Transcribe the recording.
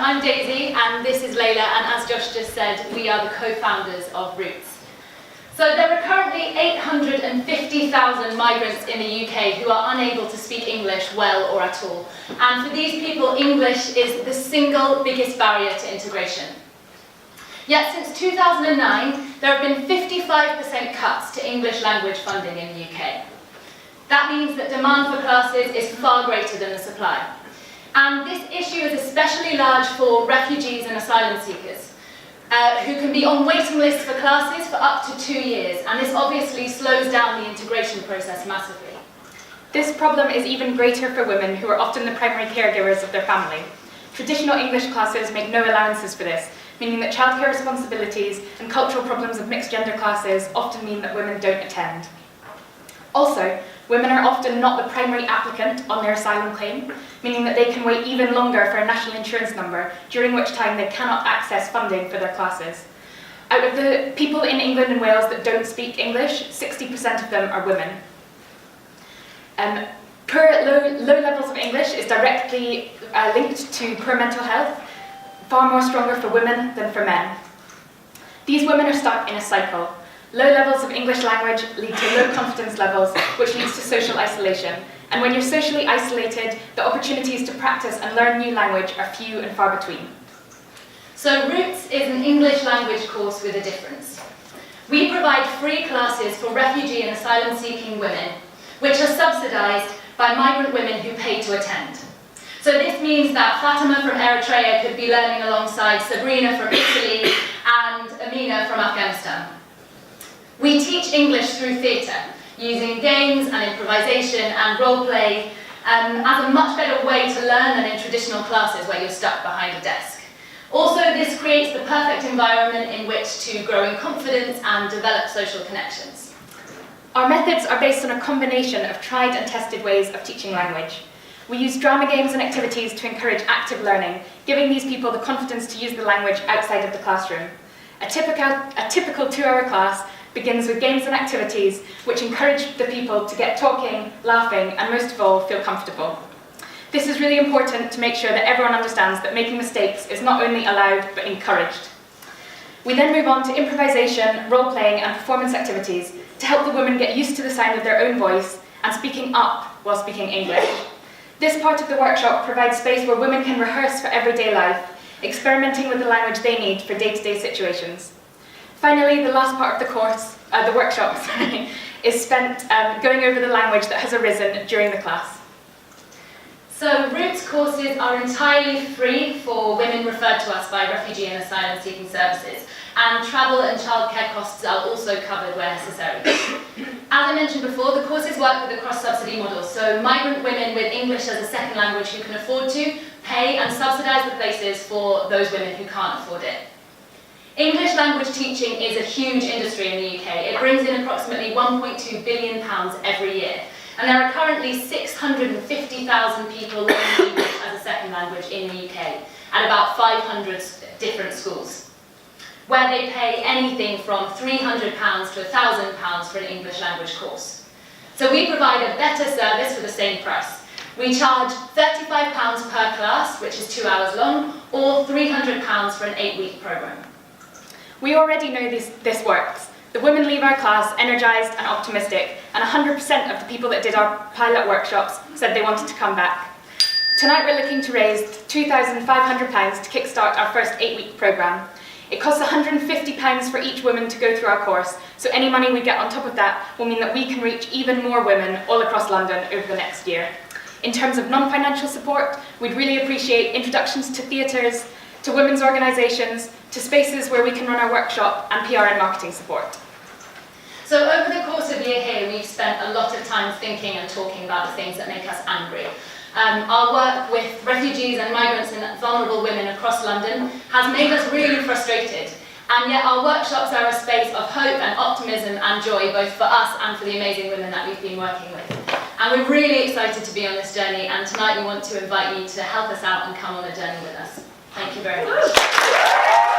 I'm Daisy, and this is Layla, and as Josh just said, we are the co-founders of Roots. So there are currently 850,000 migrants in the UK who are unable to speak English well or at all. And for these people, English is the single biggest barrier to integration. Yet since 2009, there have been 55% cuts to English language funding in the UK. That means that demand for classes is far greater than the supply. And this issue is especially large for refugees and asylum seekers, who can be on waiting lists for classes for up to 2 years, and this obviously slows down the integration process massively. This problem is even greater for women who are often the primary caregivers of their family. Traditional English classes make no allowances for this, meaning that childcare responsibilities and cultural problems of mixed gender classes often mean that women don't attend. Also, women are often not the primary applicant on their asylum claim, meaning that they can wait even longer for a national insurance number, during which time they cannot access funding for their classes. Out of the people in England and Wales that don't speak English, 60% of them are women. Poor low levels of English is directly linked to poor mental health, far more stronger for women than for men. These women are stuck in a cycle. Low levels of English language lead to low confidence levels, which leads to social isolation. And when you're socially isolated, the opportunities to practice and learn new language are few and far between. So Roots is an English language course with a difference. We provide free classes for refugee and asylum-seeking women, which are subsidised by migrant women who pay to attend. So this means that Fatima from Eritrea could be learning alongside Sabrina from Italy and Amina from Afghanistan. We teach English through theatre, using games and improvisation and role play as a much better way to learn than in traditional classes where you're stuck behind a desk. Also, this creates the perfect environment in which to grow in confidence and develop social connections. Our methods are based on a combination of tried and tested ways of teaching language. We use drama games and activities to encourage active learning, giving these people the confidence to use the language outside of the classroom. A typical 2-hour class begins with games and activities which encourage the people to get talking, laughing, and most of all, feel comfortable. This is really important to make sure that everyone understands that making mistakes is not only allowed, but encouraged. We then move on to improvisation, role-playing, and performance activities to help the women get used to the sound of their own voice and speaking up while speaking English. This part of the workshop provides space where women can rehearse for everyday life, experimenting with the language they need for day-to-day situations. Finally, the last part of the course, the workshop, is spent going over the language that has arisen during the class. So Roots courses are entirely free for women referred to us by refugee and asylum seeking services, and travel and childcare costs are also covered where necessary. As I mentioned before, the courses work with a cross-subsidy model, so migrant women with English as a second language who can afford to pay and subsidise the places for those women who can't afford it. English language teaching is a huge industry in the UK. It brings in approximately £1.2 billion every year. And there are currently 650,000 people learning English as a second language in the UK at about 500 different schools, where they pay anything from £300 to £1,000 for an English language course. So we provide a better service for the same price. We charge £35 per class, which is 2 hours long, or £300 for an 8-week programme. We already know this works. The women leave our class energised and optimistic, and 100% of the people that did our pilot workshops said they wanted to come back. Tonight we're looking to raise £2,500 to kickstart our first 8-week programme. It costs £150 for each woman to go through our course, so any money we get on top of that will mean that we can reach even more women all across London over the next year. In terms of non-financial support, we'd really appreciate introductions to theatres, to women's organisations, to spaces where we can run our workshop, and PR and marketing support. So over the course of the year here, we've spent a lot of time thinking and talking about the things that make us angry. Our work with refugees and migrants and vulnerable women across London has made us really frustrated, and yet our workshops are a space of hope and optimism and joy, both for us and for the amazing women that we've been working with. And we're really excited to be on this journey, and tonight we want to invite you to help us out and come on the journey with us. Thank you very much.